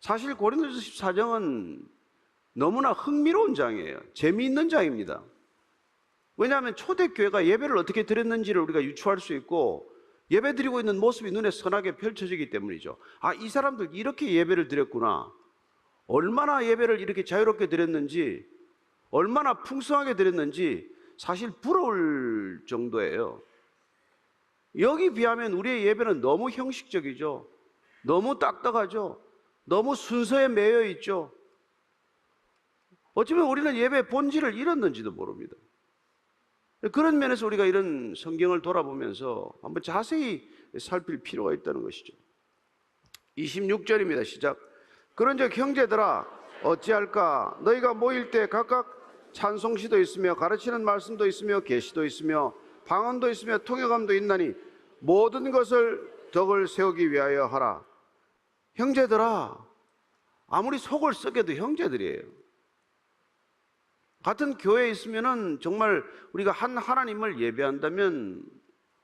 사실 고린도전서 14장은 너무나 흥미로운 장이에요. 재미있는 장입니다. 왜냐하면 초대교회가 예배를 어떻게 드렸는지를 우리가 유추할 수 있고 예배 드리고 있는 모습이 눈에 선하게 펼쳐지기 때문이죠. 아, 이 사람들 이렇게 예배를 드렸구나. 얼마나 예배를 이렇게 자유롭게 드렸는지, 얼마나 풍성하게 드렸는지 사실 부러울 정도예요. 여기 비하면 우리의 예배는 너무 형식적이죠. 너무 딱딱하죠. 너무 순서에 매여 있죠. 어쩌면 우리는 예배의 본질을 잃었는지도 모릅니다. 그런 면에서 우리가 이런 성경을 돌아보면서 한번 자세히 살필 필요가 있다는 것이죠. 26절입니다. 시작. 그런즉 형제들아 어찌할까? 너희가 모일 때 각각 찬송시도 있으며 가르치는 말씀도 있으며 계시도 있으며 방언도 있으며 통역함도 있나니 모든 것을 덕을 세우기 위하여 하라. 형제들아, 아무리 속을 썩여도 형제들이에요. 같은 교회에 있으면은 정말 우리가 한 하나님을 예배한다면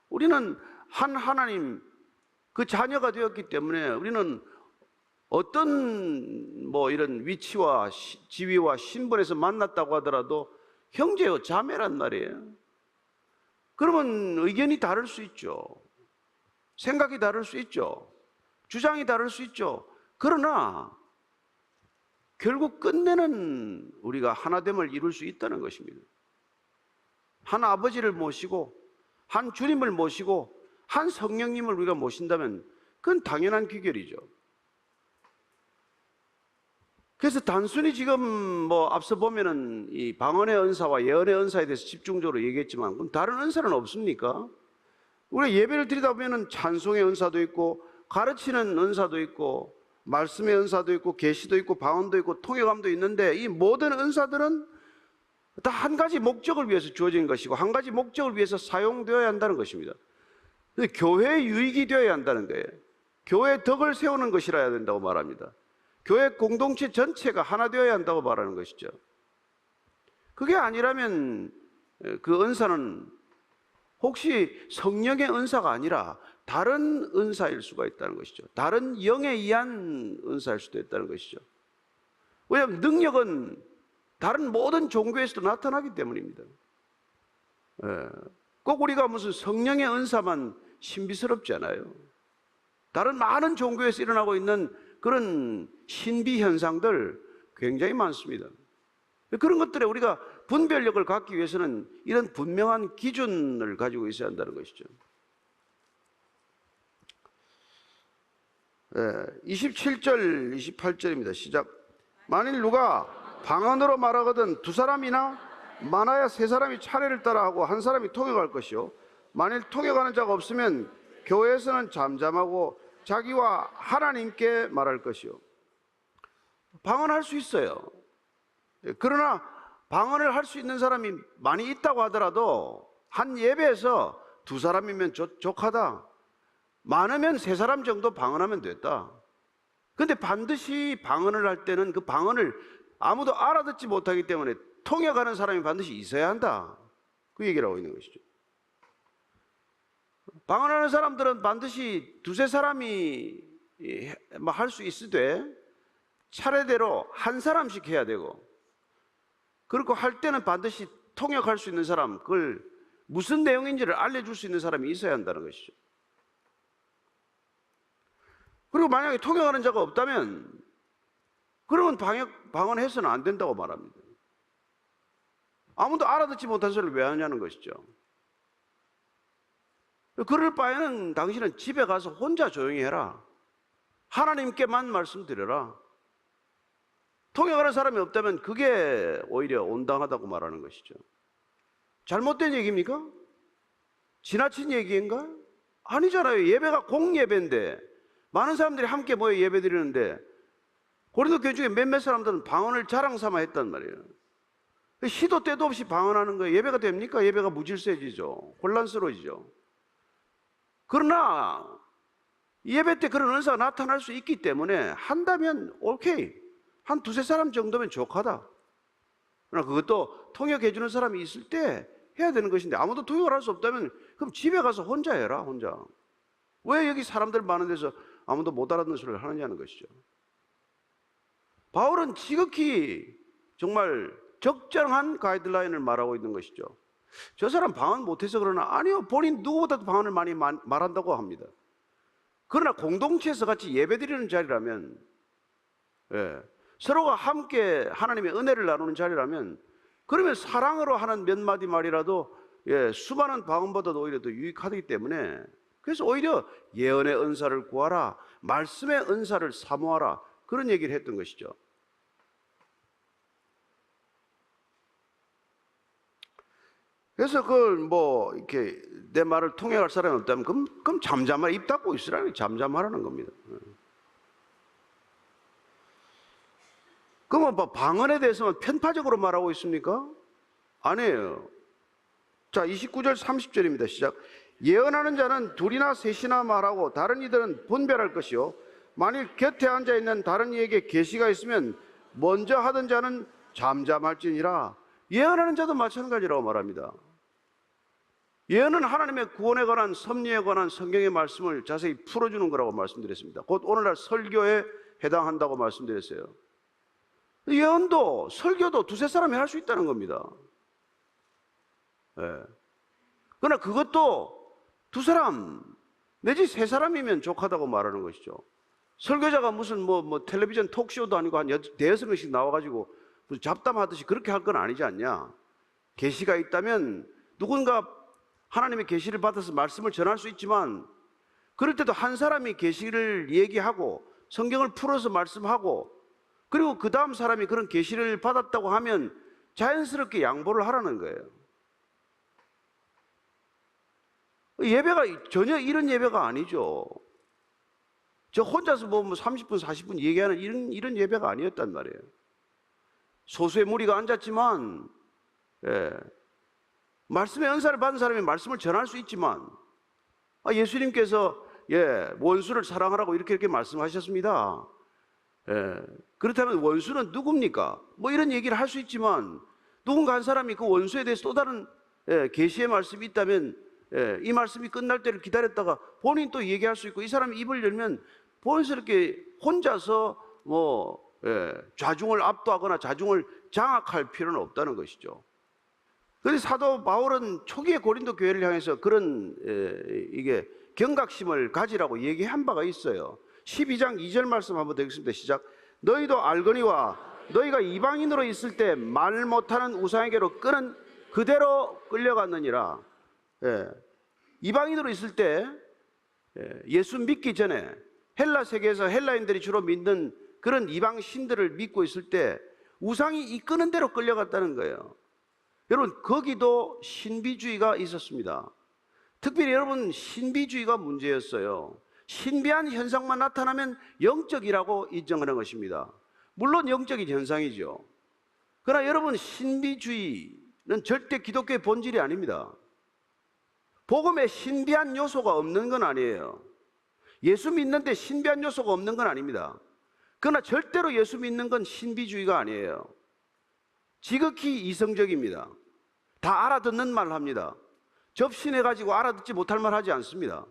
우리는 한 하나님 그 자녀가 되었기 때문에 우리는 어떤 이런 위치와 지위와 신분에서 만났다고 하더라도 형제요 자매란 말이에요. 그러면 의견이 다를 수 있죠. 생각이 다를 수 있죠. 주장이 다를 수 있죠. 그러나 결국 끝내는 우리가 하나됨을 이룰 수 있다는 것입니다. 한 아버지를 모시고 한 주님을 모시고 한 성령님을 우리가 모신다면 그건 당연한 귀결이죠. 그래서 단순히 지금 앞서 보면은 이 방언의 은사와 예언의 은사에 대해서 집중적으로 얘기했지만 그럼 다른 은사는 없습니까? 우리가 예배를 드리다 보면은 찬송의 은사도 있고 가르치는 은사도 있고 말씀의 은사도 있고 계시도 있고 방언도 있고 통역함도 있는데 이 모든 은사들은 다 한 가지 목적을 위해서 주어진 것이고 한 가지 목적을 위해서 사용되어야 한다는 것입니다. 교회의 유익이 되어야 한다는 거예요. 교회의 덕을 세우는 것이라야 된다고 말합니다. 교회 공동체 전체가 하나 되어야 한다고 말하는 것이죠. 그게 아니라면 그 은사는 혹시 성령의 은사가 아니라 다른 은사일 수가 있다는 것이죠. 다른 영에 의한 은사일 수도 있다는 것이죠. 왜냐하면 능력은 다른 모든 종교에서도 나타나기 때문입니다. 꼭 우리가 무슨 성령의 은사만 신비스럽지 않아요. 다른 많은 종교에서 일어나고 있는 그런 신비 현상들 굉장히 많습니다. 그런 것들에 우리가 분별력을 갖기 위해서는 이런 분명한 기준을 가지고 있어야 한다는 것이죠. 27절, 28절입니다. 시작. 만일 누가 방언으로 말하거든 두 사람이나 많아야 세 사람이 차례를 따라 하고 한 사람이 통역할 것이요. 만일 통역하는 자가 없으면 교회에서는 잠잠하고 자기와 하나님께 말할 것이요. 방언할 수 있어요. 그러나 방언을 할 수 있는 사람이 많이 있다고 하더라도 한 예배에서 두 사람이면 족하다. 많으면 세 사람 정도 방언하면 됐다. 근데 반드시 방언을 할 때는 그 방언을 아무도 알아듣지 못하기 때문에 통역하는 사람이 반드시 있어야 한다. 그 얘기를 하고 있는 것이죠. 방언하는 사람들은 반드시 두세 사람이 할 수 있으되 차례대로 한 사람씩 해야 되고, 그리고 할 때는 반드시 통역할 수 있는 사람, 그걸 무슨 내용인지를 알려줄 수 있는 사람이 있어야 한다는 것이죠. 그리고 만약에 통역하는 자가 없다면 그러면 방언해서는 안 된다고 말합니다. 아무도 알아듣지 못한 소리를 왜 하냐는 것이죠. 그럴 바에는 당신은 집에 가서 혼자 조용히 해라. 하나님께만 말씀드려라. 통역하는 사람이 없다면 그게 오히려 온당하다고 말하는 것이죠. 잘못된 얘기입니까? 지나친 얘기인가? 아니잖아요. 예배가 공예배인데 많은 사람들이 함께 모여 예배 드리는데 고린도 교회 중에 몇몇 사람들은 방언을 자랑 삼아 했단 말이에요. 시도 때도 없이 방언하는 거예요. 예배가 됩니까? 예배가 무질서해지죠. 혼란스러워지죠. 그러나 예배 때 그런 은사가 나타날 수 있기 때문에 한다면 오케이. 한 두세 사람 정도면 족하다. 그러나 그것도 통역해 주는 사람이 있을 때 해야 되는 것인데 아무도 통역을 할 수 없다면 그럼 집에 가서 혼자 해라. 혼자. 왜 여기 사람들 많은 데서 아무도 못 알아듣는 소리를 하느냐는 것이죠. 바울은 지극히 정말 적정한 가이드라인을 말하고 있는 것이죠. 저 사람 방언 못해서 그러나 아니요, 본인 누구보다도 방언을 많이 말한다고 합니다. 그러나 공동체에서 같이 예배드리는 자리라면, 서로가 함께 하나님의 은혜를 나누는 자리라면, 그러면 사랑으로 하는 몇 마디 말이라도 수많은 방언보다도 오히려 더 유익하기 때문에, 그래서 오히려 예언의 은사를 구하라, 말씀의 은사를 사모하라, 그런 얘기를 했던 것이죠. 그래서 그걸 뭐 이렇게 내 말을 통역할 사람이 없다면 그럼 잠잠하라, 입 닫고 있으라는, 잠잠하라는 겁니다. 그러면 뭐 방언에 대해서는 편파적으로 말하고 있습니까? 아니에요. 자, 29절 30절입니다. 시작. 예언하는 자는 둘이나 셋이나 말하고 다른 이들은 분별할 것이요, 만일 곁에 앉아있는 다른 이에게 계시가 있으면 먼저 하던 자는 잠잠할지니라. 예언하는 자도 마찬가지라고 말합니다. 예언은 하나님의 구원에 관한, 섭리에 관한 성경의 말씀을 자세히 풀어주는 거라고 말씀드렸습니다. 곧 오늘날 설교에 해당한다고 말씀드렸어요. 예언도 설교도 두세 사람이 할 수 있다는 겁니다. 그러나 그것도 두 사람 내지 세 사람이면 족하다고 말하는 것이죠. 설교자가 무슨 뭐 텔레비전 톡쇼도 아니고 한 대여섯 명씩 나와가지고 무슨 잡담하듯이 그렇게 할 건 아니지 않냐. 계시가 있다면 누군가 하나님의 계시를 받아서 말씀을 전할 수 있지만, 그럴 때도 한 사람이 계시를 얘기하고 성경을 풀어서 말씀하고, 그리고 그 다음 사람이 그런 계시를 받았다고 하면 자연스럽게 양보를 하라는 거예요. 예배가 전혀 이런 예배가 아니죠. 저 혼자서 뭐 30분 40분 얘기하는 이런 예배가 아니었단 말이에요. 소수의 무리가 앉았지만, 말씀의 은사를 받은 사람이 말씀을 전할 수 있지만, 예수님께서 원수를 사랑하라고 이렇게 말씀하셨습니다. 그렇다면 원수는 누굽니까? 뭐 이런 얘기를 할 수 있지만, 누군가 한 사람이 그 원수에 대해서 또 다른 계시의 말씀이 있다면 이 말씀이 끝날 때를 기다렸다가 본인 또 얘기할 수 있고, 이 사람이 입을 열면 본스럽게 혼자서 좌중을 압도하거나 좌중을 장악할 필요는 없다는 것이죠. 그래서 사도 바울은 초기의 고린도 교회를 향해서 그런 이게 경각심을 가지라고 얘기한 바가 있어요. 12장 2절 말씀 한번 드리겠습니다. 시작. 너희도 알거니와 너희가 이방인으로 있을 때 말 못하는 우상에게로 끄는 그대로 끌려갔느니라. 이방인으로 있을 때 예수 믿기 전에 헬라 세계에서 헬라인들이 주로 믿는 그런 이방 신들을 믿고 있을 때 우상이 이끄는 대로 끌려갔다는 거예요. 여러분, 거기도 신비주의가 있었습니다. 특별히 여러분, 신비주의가 문제였어요. 신비한 현상만 나타나면 영적이라고 인정하는 것입니다. 물론 영적인 현상이죠. 그러나 여러분, 신비주의는 절대 기독교의 본질이 아닙니다. 복음에 신비한 요소가 없는 건 아니에요. 예수 믿는데 신비한 요소가 없는 건 아닙니다. 그러나 절대로 예수 믿는 건 신비주의가 아니에요. 지극히 이성적입니다. 다 알아듣는 말을 합니다. 접신해가지고 알아듣지 못할 말 하지 않습니다.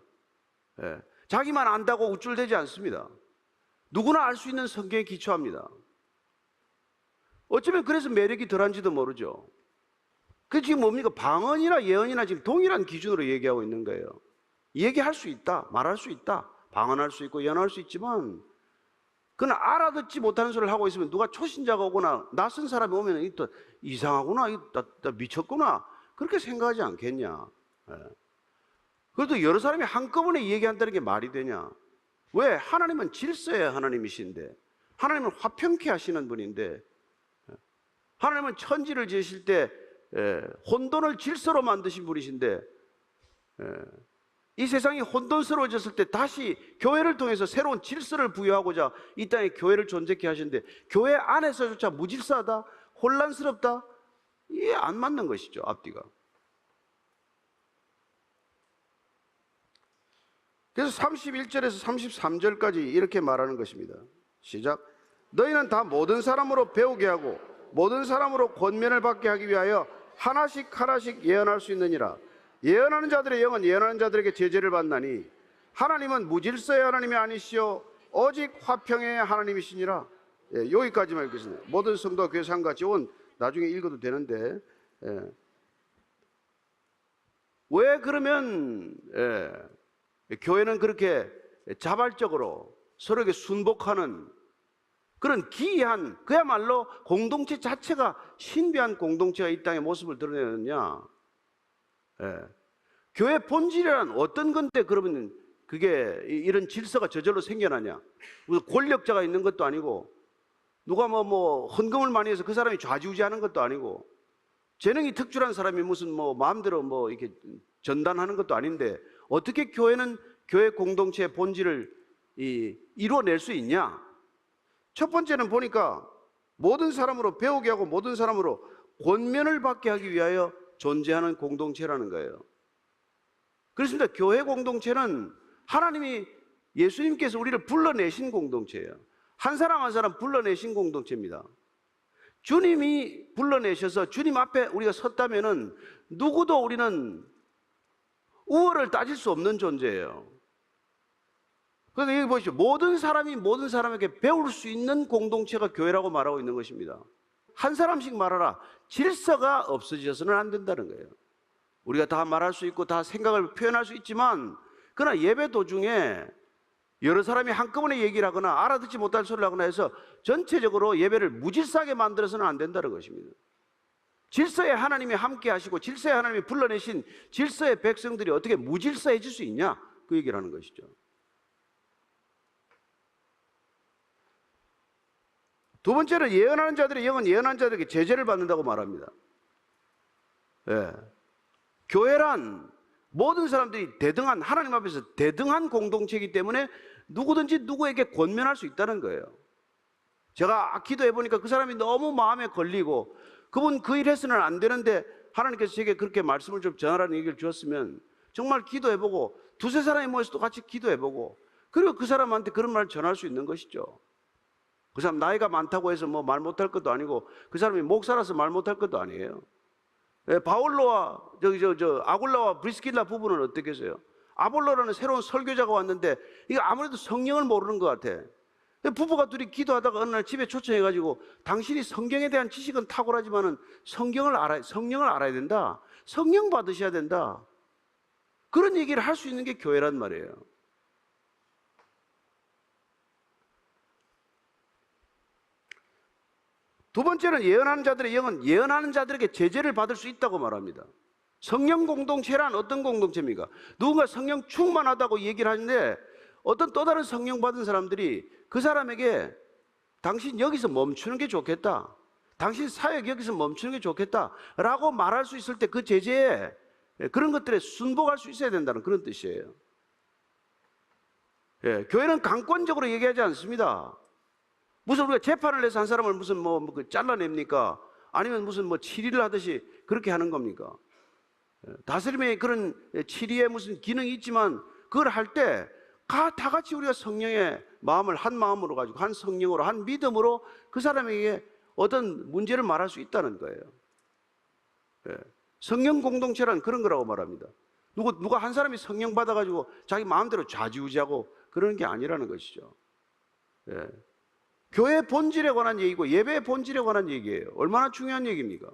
자기만 안다고 우쭐대지 않습니다. 누구나 알 수 있는 성경에 기초합니다. 어쩌면 그래서 매력이 덜한지도 모르죠. 그 지금 뭡니까? 방언이나 예언이나 지금 동일한 기준으로 얘기하고 있는 거예요. 얘기할 수 있다, 말할 수 있다, 방언할 수 있고 예언할 수 있지만, 그러나 알아듣지 못하는 소리를 하고 있으면 누가 초신자가 오거나 낯선 사람이 오면 또 이상하구나, 나 미쳤구나, 그렇게 생각하지 않겠냐. 그래도 여러 사람이 한꺼번에 얘기한다는 게 말이 되냐. 왜? 하나님은 질서의 하나님이신데, 하나님은 화평케 하시는 분인데, 하나님은 천지를 지으실 때 혼돈을 질서로 만드신 분이신데, 이 세상이 혼돈스러워졌을 때 다시 교회를 통해서 새로운 질서를 부여하고자 이 땅에 교회를 존재케 하시는데, 교회 안에서조차 무질서하다, 혼란스럽다, 이게 안 맞는 것이죠. 앞뒤가. 그래서 31절에서 33절까지 이렇게 말하는 것입니다. 시작. 너희는 다 모든 사람으로 배우게 하고 모든 사람으로 권면을 받게 하기 위하여 하나씩 예언할 수 있느니라. 예언하는 자들의 영은 예언하는 자들에게 제재를 받나니 하나님은 무질서의 하나님이 아니시오 오직 화평의 하나님이시니라. 예, 여기까지만 읽겠습니다. 모든 성도와 교회 상과 지원 나중에 읽어도 되는데, 예. 왜 그러면 교회는 그렇게 자발적으로 서로에게 순복하는 그런 기이한, 그야말로 공동체 자체가 신비한 공동체가 이 땅의 모습을 드러내느냐? 교회 본질이란 어떤 건데 그러면 그게 이런 질서가 저절로 생겨나냐? 무슨 권력자가 있는 것도 아니고, 누가 뭐 헌금을 많이 해서 그 사람이 좌지우지하는 것도 아니고, 재능이 특출한 사람이 무슨 마음대로 이렇게 전단하는 것도 아닌데, 어떻게 교회는 교회 공동체의 본질을 이루어낼 수 있냐? 첫 번째는 보니까 모든 사람으로 배우게 하고 모든 사람으로 권면을 받게 하기 위하여 존재하는 공동체라는 거예요. 그렇습니다. 교회 공동체는 하나님이, 예수님께서 우리를 불러내신 공동체예요. 한 사람 한 사람 불러내신 공동체입니다. 주님이 불러내셔서 주님 앞에 우리가 섰다면은 누구도 우리는 우월을 따질 수 없는 존재예요. 그러니까 여기 보시죠. 모든 사람이 모든 사람에게 배울 수 있는 공동체가 교회라고 말하고 있는 것입니다. 한 사람씩 말하라. 질서가 없어져서는 안 된다는 거예요. 우리가 다 말할 수 있고 다 생각을 표현할 수 있지만, 그러나 예배 도중에 여러 사람이 한꺼번에 얘기를 하거나 알아듣지 못할 소리를 하거나 해서 전체적으로 예배를 무질서하게 만들어서는 안 된다는 것입니다. 질서에 하나님이 함께 하시고 질서에 하나님이 불러내신 질서의 백성들이 어떻게 무질서해질 수 있냐? 그 얘기를 하는 것이죠. 두 번째는 예언하는 자들의 영은 예언하는 자들에게 제재를 받는다고 말합니다. 교회란 모든 사람들이 대등한, 하나님 앞에서 대등한 공동체이기 때문에 누구든지 누구에게 권면할 수 있다는 거예요. 제가 기도해 보니까 그 사람이 너무 마음에 걸리고 그분 그 일 해서는 안 되는데 하나님께서 제게 그렇게 말씀을 좀 전하라는 얘기를 주었으면 정말 기도해 보고 두세 사람이 모여서 또 같이 기도해 보고, 그리고 그 사람한테 그런 말을 전할 수 있는 것이죠. 그 사람 나이가 많다고 해서 말 못할 것도 아니고 그 사람이 목사라서 말 못할 것도 아니에요. 바울로와 아굴라와 브리스길라 부부는 어떻겠어요? 아볼로라는 새로운 설교자가 왔는데 이거 아무래도 성령을 모르는 것 같아. 부부가 둘이 기도하다가 어느 날 집에 초청해가지고 당신이 성경에 대한 지식은 탁월하지만은 성령을 알아야 된다. 성령 받으셔야 된다. 그런 얘기를 할 수 있는 게 교회란 말이에요. 두 번째는 예언하는 자들의 영은 예언하는 자들에게 제재를 받을 수 있다고 말합니다. 성령 공동체란 어떤 공동체입니까? 누군가 성령 충만하다고 얘기를 하는데 어떤 또 다른 성령 받은 사람들이 그 사람에게 당신 여기서 멈추는 게 좋겠다, 당신 사역 여기서 멈추는 게 좋겠다 라고 말할 수 있을 때 그 제재에, 그런 것들에 순복할 수 있어야 된다는 그런 뜻이에요. 교회는 강권적으로 얘기하지 않습니다. 무슨 우리가 재판을 해서 한 사람을 무슨 잘라냅니까? 아니면 무슨 7일을 하듯이 그렇게 하는 겁니까? 다스림의 그런 7위의 무슨 기능이 있지만 그걸 할 때 다 같이 우리가 성령의 마음을 한 마음으로 가지고 한 성령으로 한 믿음으로 그 사람에게 어떤 문제를 말할 수 있다는 거예요. 성령 공동체란 그런 거라고 말합니다. 누가 한 사람이 성령 받아가지고 자기 마음대로 좌지우지하고 그러는 게 아니라는 것이죠. 교회 본질에 관한 얘기고 예배의 본질에 관한 얘기예요. 얼마나 중요한 얘기입니까?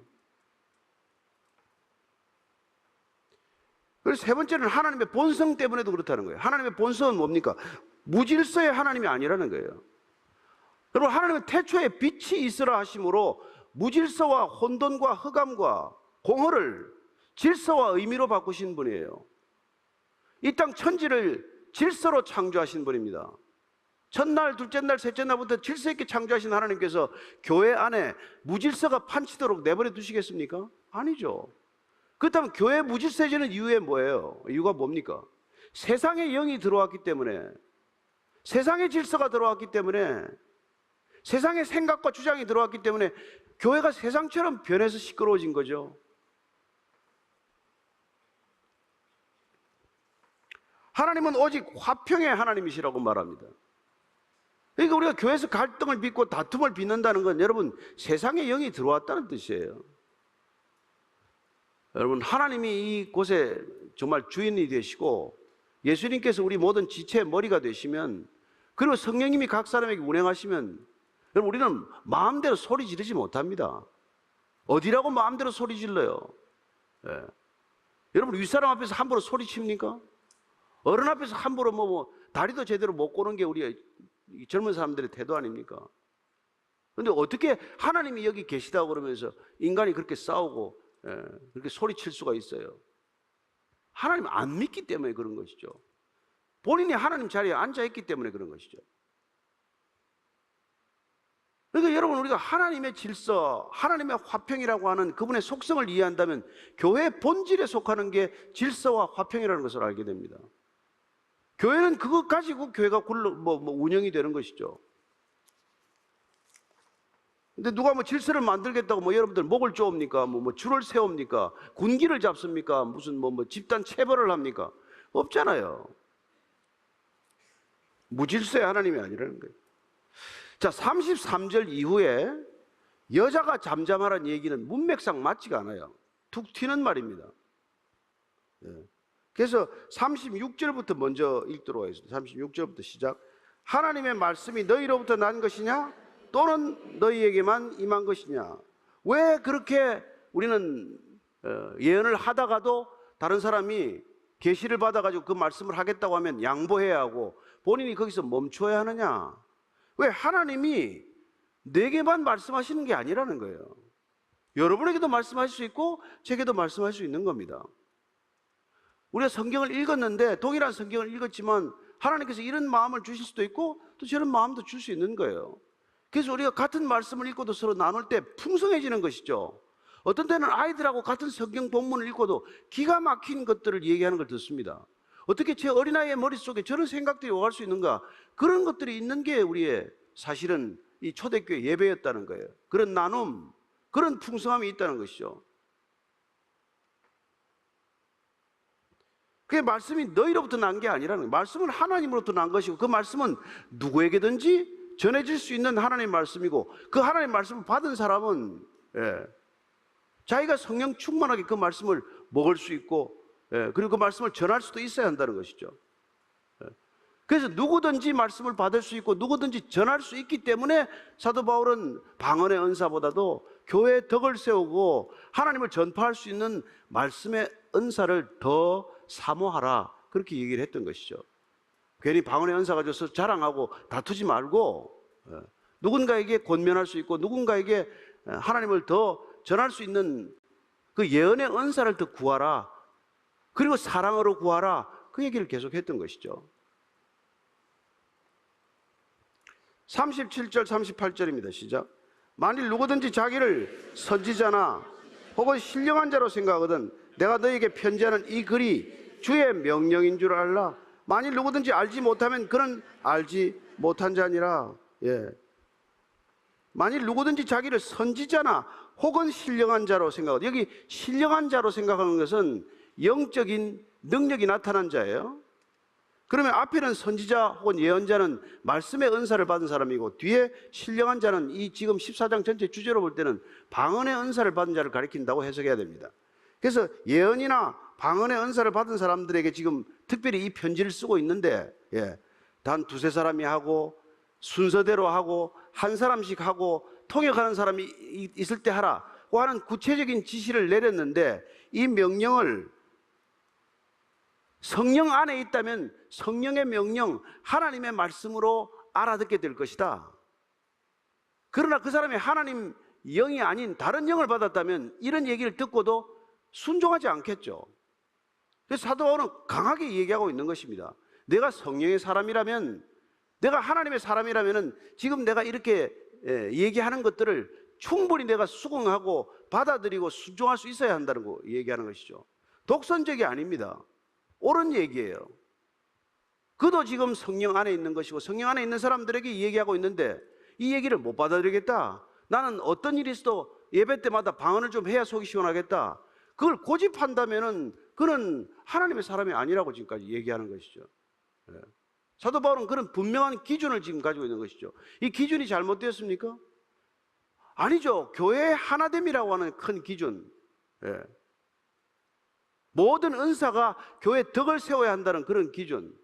그래서 세 번째는 하나님의 본성 때문에도 그렇다는 거예요. 하나님의 본성은 뭡니까? 무질서의 하나님이 아니라는 거예요. 여러분, 하나님은 태초에 빛이 있으라 하심으로 무질서와 혼돈과 흑암과 공허를 질서와 의미로 바꾸신 분이에요. 이 땅 천지를 질서로 창조하신 분입니다. 첫날, 둘째 날, 셋째 날부터 질서 있게 창조하신 하나님께서 교회 안에 무질서가 판치도록 내버려 두시겠습니까? 아니죠. 그렇다면 교회 무질서해지는 이유에 뭐예요? 이유가 뭡니까? 세상의 영이 들어왔기 때문에, 세상의 질서가 들어왔기 때문에, 세상의 생각과 주장이 들어왔기 때문에 교회가 세상처럼 변해서 시끄러워진 거죠. 하나님은 오직 화평의 하나님이시라고 말합니다. 그러니까 우리가 교회에서 갈등을 빚고 다툼을 빚는다는 건 여러분 세상의 영이 들어왔다는 뜻이에요. 여러분, 하나님이 이곳에 정말 주인이 되시고 예수님께서 우리 모든 지체의 머리가 되시면, 그리고 성령님이 각 사람에게 운행하시면 여러분, 우리는 마음대로 소리 지르지 못합니다. 어디라고 마음대로 소리 질러요? 예. 여러분, 윗사람 앞에서 함부로 소리 칩니까? 어른 앞에서 함부로 다리도 제대로 못 꼬는 게 우리 젊은 사람들의 태도 아닙니까? 근데 어떻게 하나님이 여기 계시다고 그러면서 인간이 그렇게 싸우고 그렇게 소리칠 수가 있어요? 하나님 안 믿기 때문에 그런 것이죠. 본인이 하나님 자리에 앉아있기 때문에 그런 것이죠. 그러니까 여러분, 우리가 하나님의 질서, 하나님의 화평이라고 하는 그분의 속성을 이해한다면 교회의 본질에 속하는 게 질서와 화평이라는 것을 알게 됩니다. 교회는 그것 가지고 교회가 운영이 되는 것이죠. 근데 누가 질서를 만들겠다고 여러분들 목을 쪼옵니까? 줄을 세웁니까? 군기를 잡습니까? 무슨 집단 체벌을 합니까? 없잖아요. 무질서의 하나님이 아니라는 거예요. 자, 33절 이후에 여자가 잠잠하라는 얘기는 문맥상 맞지가 않아요. 툭 튀는 말입니다. 그래서 36절부터 먼저 읽도록 하겠습니다. 36절부터 시작. 하나님의 말씀이 너희로부터 난 것이냐? 또는 너희에게만 임한 것이냐? 왜 그렇게 우리는 예언을 하다가도 다른 사람이 계시를 받아가지고 그 말씀을 하겠다고 하면 양보해야 하고 본인이 거기서 멈춰야 하느냐? 왜 하나님이 내게만 말씀하시는 게 아니라는 거예요. 여러분에게도 말씀하실 수 있고 제게도 말씀할 수 있는 겁니다. 우리가 성경을 읽었는데 동일한 성경을 읽었지만 하나님께서 이런 마음을 주실 수도 있고 또 저런 마음도 줄 수 있는 거예요. 그래서 우리가 같은 말씀을 읽고도 서로 나눌 때 풍성해지는 것이죠. 어떤 때는 아이들하고 같은 성경 본문을 읽고도 기가 막힌 것들을 얘기하는 걸 듣습니다. 어떻게 제 어린아이의 머릿속에 저런 생각들이 오갈 수 있는가? 그런 것들이 있는 게 우리의 사실은 이 초대교회 예배였다는 거예요. 그런 나눔, 그런 풍성함이 있다는 것이죠. 그 말씀이 너희로부터 난 게 아니라는 거예요. 말씀은 하나님으로부터 난 것이고 그 말씀은 누구에게든지 전해질 수 있는 하나님의 말씀이고 그 하나님의 말씀을 받은 사람은 자기가 성령 충만하게 그 말씀을 먹을 수 있고 그리고 그 말씀을 전할 수도 있어야 한다는 것이죠. 그래서 누구든지 말씀을 받을 수 있고 누구든지 전할 수 있기 때문에 사도 바울은 방언의 은사보다도 교회의 덕을 세우고 하나님을 전파할 수 있는 말씀의 은사를 더 사모하라 그렇게 얘기를 했던 것이죠. 괜히 방언의 은사 가져서 자랑하고 다투지 말고 누군가에게 권면할 수 있고 누군가에게 하나님을 더 전할 수 있는 그 예언의 은사를 더 구하라. 그리고 사랑으로 구하라. 그 얘기를 계속 했던 것이죠. 37절 38절입니다. 시작. 만일 누구든지 자기를 선지자나 혹은 신령한 자로 생각하거든 내가 너에게 편지하는 이 글이 주의 명령인 줄 알라. 만일 누구든지 알지 못하면 그는 알지 못한 자니라. 만일 누구든지 자기를 선지자나 혹은 신령한 자로 생각하거든. 여기 신령한 자로 생각하는 것은 영적인 능력이 나타난 자예요. 그러면 앞에는 선지자 혹은 예언자는 말씀의 은사를 받은 사람이고 뒤에 신령한 자는 이 지금 14장 전체 주제로 볼 때는 방언의 은사를 받은 자를 가리킨다고 해석해야 됩니다. 그래서 예언이나 방언의 은사를 받은 사람들에게 지금 특별히 이 편지를 쓰고 있는데 단 두세 사람이 하고 순서대로 하고 한 사람씩 하고 통역하는 사람이 있을 때 하라고 하는 구체적인 지시를 내렸는데 이 명령을 성령 안에 있다면 성령의 명령, 하나님의 말씀으로 알아듣게 될 것이다. 그러나 그 사람이 하나님 영이 아닌 다른 영을 받았다면 이런 얘기를 듣고도 순종하지 않겠죠. 그래서 사도 바울은 강하게 얘기하고 있는 것입니다. 내가 성령의 사람이라면, 내가 하나님의 사람이라면 지금 내가 이렇게 얘기하는 것들을 충분히 내가 수긍하고 받아들이고 순종할 수 있어야 한다는 거 얘기하는 것이죠. 독선적이 아닙니다. 옳은 얘기예요. 그도 지금 성령 안에 있는 것이고 성령 안에 있는 사람들에게 얘기하고 있는데 이 얘기를 못 받아들이겠다. 나는 어떤 일이 있어도 예배 때마다 방언을 좀 해야 속이 시원하겠다. 그걸 고집한다면은 그는 하나님의 사람이 아니라고 지금까지 얘기하는 것이죠. 사도 바울은 그런 분명한 기준을 지금 가지고 있는 것이죠. 이 기준이 잘못되었습니까? 아니죠. 교회의 하나됨이라고 하는 큰 기준. 모든 은사가 교회의 덕을 세워야 한다는 그런 기준.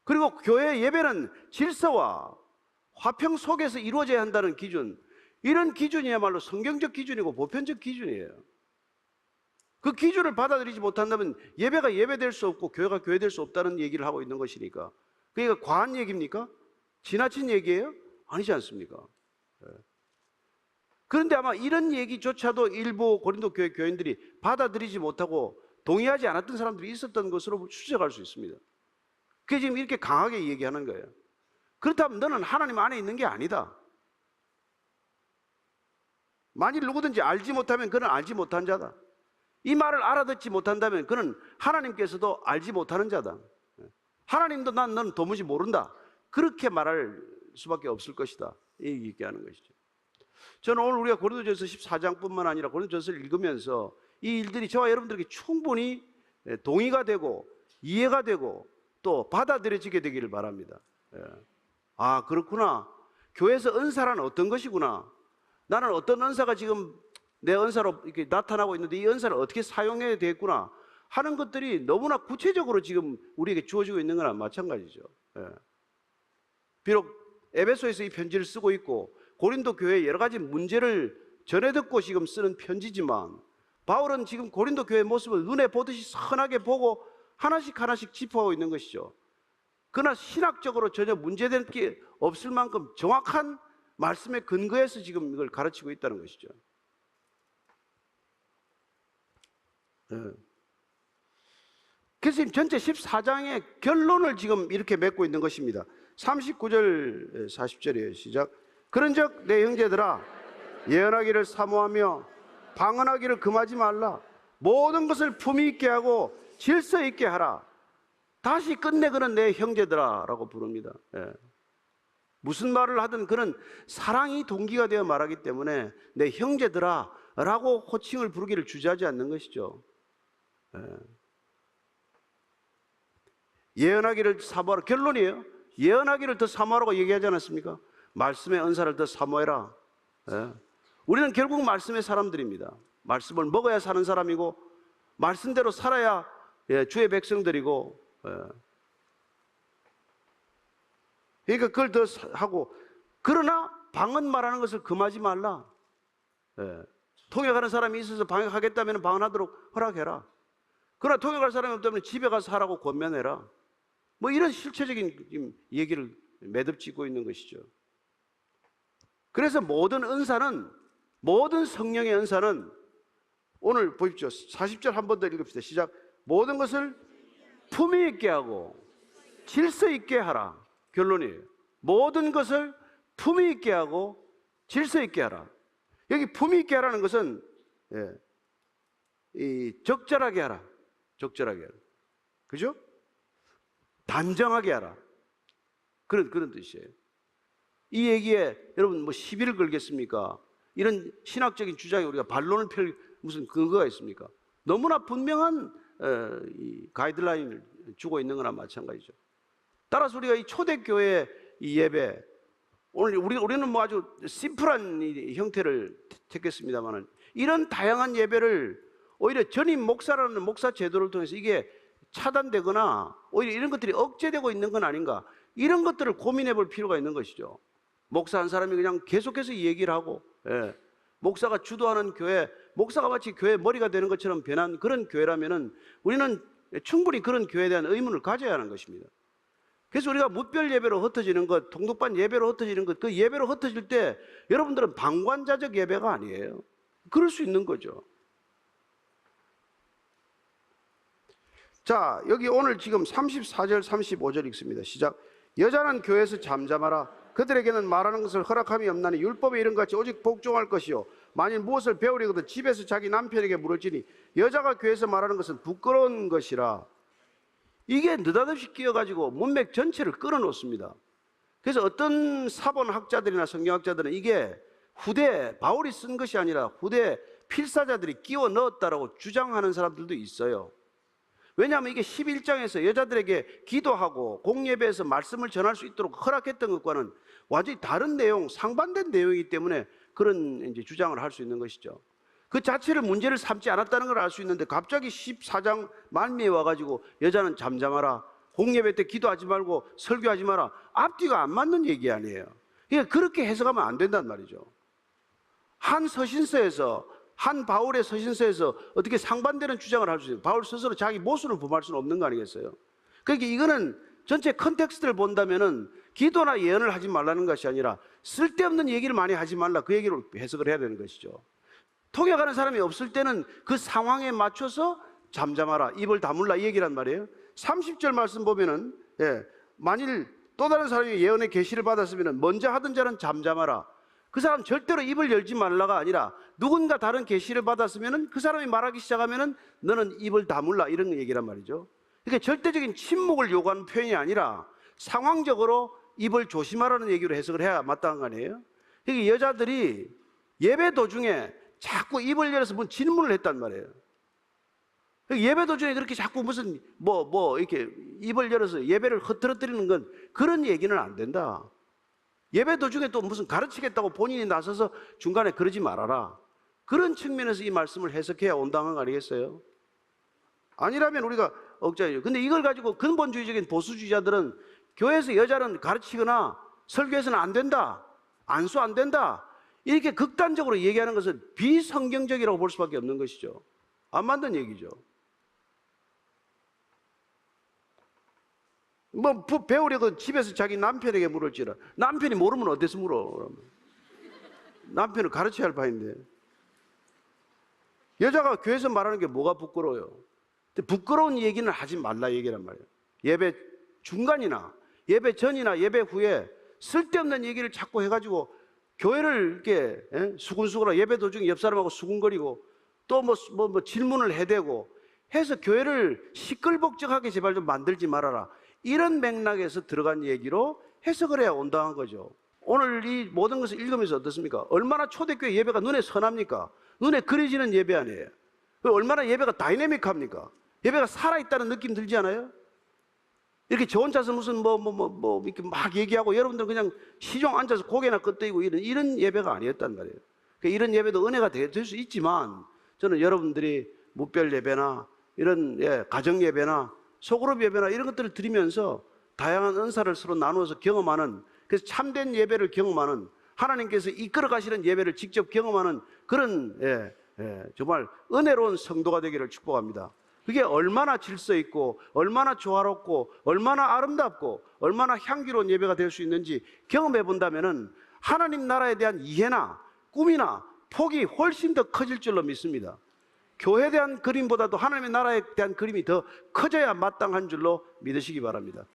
그리고 교회의 예배는 질서와 화평 속에서 이루어져야 한다는 기준, 이런 기준이야말로 성경적 기준이고 보편적 기준이에요. 그 기준을 받아들이지 못한다면 예배가 예배될 수 없고 교회가 교회될 수 없다는 얘기를 하고 있는 것이니까. 그러니까 과한 얘기입니까? 지나친 얘기예요? 아니지 않습니까? 그런데 아마 이런 얘기조차도 일부 고린도 교회 교인들이 받아들이지 못하고 동의하지 않았던 사람들이 있었던 것으로 추정할 수 있습니다. 그게 지금 이렇게 강하게 얘기하는 거예요. 그렇다면 너는 하나님 안에 있는 게 아니다. 만일 누구든지 알지 못하면 그는 알지 못한 자다. 이 말을 알아듣지 못한다면 그는 하나님께서도 알지 못하는 자다. 하나님도 너는 도무지 모른다. 그렇게 말할 수밖에 없을 것이다. 이 얘기하는 것이죠. 저는 오늘 우리가 고린도전서 14장뿐만 아니라 고린도전서를 읽으면서 이 일들이 저와 여러분들에게 충분히 동의가 되고 이해가 되고 또 받아들여지게 되기를 바랍니다. 아, 그렇구나. 교회에서 은사란 어떤 것이구나. 나는 어떤 은사가 지금 내 은사로 이렇게 나타나고 있는데 이 은사를 어떻게 사용해야 되겠구나 하는 것들이 너무나 구체적으로 지금 우리에게 주어지고 있는 거나 마찬가지죠. 비록 에베소에서 이 편지를 쓰고 있고 고린도 교회의 여러 가지 문제를 전해 듣고 지금 쓰는 편지지만 바울은 지금 고린도 교회의 모습을 눈에 보듯이 선하게 보고 하나씩 하나씩 짚어가고 있는 것이죠. 그러나 신학적으로 전혀 문제될 게 없을 만큼 정확한 말씀에 근거해서 지금 이걸 가르치고 있다는 것이죠. 그래서 지금 전체 14장의 결론을 지금 이렇게 맺고 있는 것입니다. 39절 40절이에요. 시작. 그런즉 내 형제들아 예언하기를 사모하며 방언하기를 금하지 말라. 모든 것을 품위 있게 하고 질서 있게 하라. 다시 끝내 그는 내 형제들아 라고 부릅니다. 무슨 말을 하든 그는 사랑이 동기가 되어 말하기 때문에 내 형제들아 라고 호칭을 부르기를 주저하지 않는 것이죠. 예언하기를 사모하라. 결론이에요. 예언하기를 더 사모하라고 얘기하지 않았습니까? 말씀의 은사를 더 사모해라. 우리는 결국 말씀의 사람들입니다. 말씀을 먹어야 사는 사람이고 말씀대로 살아야 주의 백성들이고, 그러니까 그걸 더 하고, 그러나 방언 말하는 것을 금하지 말라. 통역하는 사람이 있어서 방역하겠다면 방언하도록 허락해라. 그러나 통역할 사람이 없다면 집에 가서 하라고 권면해라. 뭐 이런 실체적인 얘기를 매듭짓고 있는 것이죠. 그래서 모든 은사는, 모든 성령의 은사는, 오늘 보십시오. 40절 한 번 더 읽읍시다. 시작. 모든 것을 품위 있게 하고 질서 있게 하라. 결론이에요. 모든 것을 품위 있게 하고 질서 있게 하라. 여기 품위 있게 하라는 것은 이 적절하게 하라. 적절하게 하라. 그죠? 단정하게 하라. 그런 뜻이에요. 이 얘기에 여러분 뭐 시비를 걸겠습니까? 이런 신학적인 주장에 우리가 반론을 펼 무슨 근거가 있습니까? 너무나 분명한 이 가이드라인을 주고 있는 거나 마찬가지죠. 따라서 우리가 이 초대교회 이 예배, 오늘 우리는 뭐 아주 심플한 이 형태를 택했습니다만은 이런 다양한 예배를 오히려 전임 목사라는 목사 제도를 통해서 이게 차단되거나 오히려 이런 것들이 억제되고 있는 건 아닌가, 이런 것들을 고민해 볼 필요가 있는 것이죠. 목사 한 사람이 그냥 계속해서 이 얘기를 하고, 목사가 주도하는 교회, 목사가 마치 교회 머리가 되는 것처럼 변한 그런 교회라면은 우리는 충분히 그런 교회에 대한 의문을 가져야 하는 것입니다. 그래서 우리가 무별 예배로 흩어지는 것, 통독반 예배로 흩어지는 것, 그 예배로 흩어질 때 여러분들은 방관자적 예배가 아니에요. 그럴 수 있는 거죠. 자, 여기 오늘 지금 34절 35절 읽습니다. 시작. 여자는 교회에서 잠잠하라. 그들에게는 말하는 것을 허락함이 없나니 율법에 이른 같이 오직 복종할 것이요 만일 무엇을 배우려거든 집에서 자기 남편에게 물을지니 여자가 교회에서 말하는 것은 부끄러운 것이라. 이게 느닷없이 끼어가지고 문맥 전체를 끌어놓습니다. 그래서 어떤 사본학자들이나 성경학자들은 이게 후대 바울이 쓴 것이 아니라 후대 필사자들이 끼워 넣었다라고 주장하는 사람들도 있어요. 왜냐하면 이게 11장에서 여자들에게 기도하고 공예배에서 말씀을 전할 수 있도록 허락했던 것과는 완전히 다른 내용, 상반된 내용이기 때문에 그런 이제 주장을 할 수 있는 것이죠. 그 자체를 문제를 삼지 않았다는 걸 알 수 있는데 갑자기 14장 말미에 와가지고 여자는 잠잠하라, 공예배 때 기도하지 말고 설교하지 마라, 앞뒤가 안 맞는 얘기 아니에요. 그러니까 그렇게 해석하면 안 된단 말이죠. 한 서신서에서, 한 바울의 서신서에서 어떻게 상반되는 주장을 할 수 있어요? 바울 스스로 자기 모순을 범할 수는 없는 거 아니겠어요? 그러니까 이거는 전체 컨텍스트를 본다면은 기도나 예언을 하지 말라는 것이 아니라 쓸데없는 얘기를 많이 하지 말라, 그 얘기로 해석을 해야 되는 것이죠. 통역하는 사람이 없을 때는 그 상황에 맞춰서 잠잠하라, 입을 다물라, 이 얘기란 말이에요. 30절 말씀 보면은, 만일 또 다른 사람이 예언의 계시를 받았으면 먼저 하던 자는 잠잠하라. 그 사람 절대로 입을 열지 말라가 아니라 누군가 다른 계시를 받았으면 그 사람이 말하기 시작하면 너는 입을 다물라, 이런 얘기란 말이죠. 그러니까 절대적인 침묵을 요구하는 표현이 아니라 상황적으로 입을 조심하라는 얘기로 해석을 해야 마땅한 거 아니에요? 그러니까 여자들이 예배 도중에 자꾸 입을 열어서 뭔 질문을 했단 말이에요. 예배 도중에 그렇게 자꾸 무슨 이렇게 입을 열어서 예배를 흐트러뜨리는 건 그런 얘기는 안 된다. 예배 도중에 또 무슨 가르치겠다고 본인이 나서서 중간에 그러지 말아라. 그런 측면에서 이 말씀을 해석해야 온당한 거 아니겠어요? 아니라면 우리가 억자예요. 근데 이걸 가지고 근본주의적인 보수주의자들은 교회에서 여자는 가르치거나 설교해서는 안 된다, 안수 안 된다, 이렇게 극단적으로 얘기하는 것은 비성경적이라고 볼 수밖에 없는 것이죠. 안 맞는 얘기죠. 배우려고 집에서 자기 남편에게 물을지라. 남편이 모르면 어디서 물어? 그러면. 남편을 가르쳐야 할 바인데. 여자가 교회에서 말하는 게 뭐가 부끄러워요? 부끄러운 얘기는 하지 말라 얘기란 말이에요. 예배 중간이나 예배 전이나 예배 후에 쓸데없는 얘기를 자꾸 해가지고 교회를 이렇게 수근수근하고 예배 도중에 옆 사람하고 수근거리고 또 질문을 해대고 해서 교회를 시끌벅적하게 제발 좀 만들지 말아라, 이런 맥락에서 들어간 얘기로 해석을 해야 온당한 거죠. 오늘 이 모든 것을 읽으면서 어떻습니까? 얼마나 초대교회 예배가 눈에 선합니까? 눈에 그려지는 예배 아니에요? 얼마나 예배가 다이내믹합니까? 예배가 살아있다는 느낌 들지 않아요? 이렇게 저 혼자서 무슨 이렇게 막 얘기하고 여러분들은 그냥 시종 앉아서 고개나 끄덕이고 이런 예배가 아니었단 말이에요. 그러니까 이런 예배도 은혜가 될 수 있지만 저는 여러분들이 무별 예배나 이런 가정 예배나 소그룹 예배나 이런 것들을 드리면서 다양한 은사를 서로 나누어서 경험하는, 그래서 참된 예배를 경험하는, 하나님께서 이끌어 가시는 예배를 직접 경험하는 그런 정말 은혜로운 성도가 되기를 축복합니다. 그게 얼마나 질서 있고 얼마나 조화롭고 얼마나 아름답고 얼마나 향기로운 예배가 될 수 있는지 경험해 본다면은 하나님 나라에 대한 이해나 꿈이나 폭이 훨씬 더 커질 줄로 믿습니다. 교회에 대한 그림보다도 하나님의 나라에 대한 그림이 더 커져야 마땅한 줄로 믿으시기 바랍니다.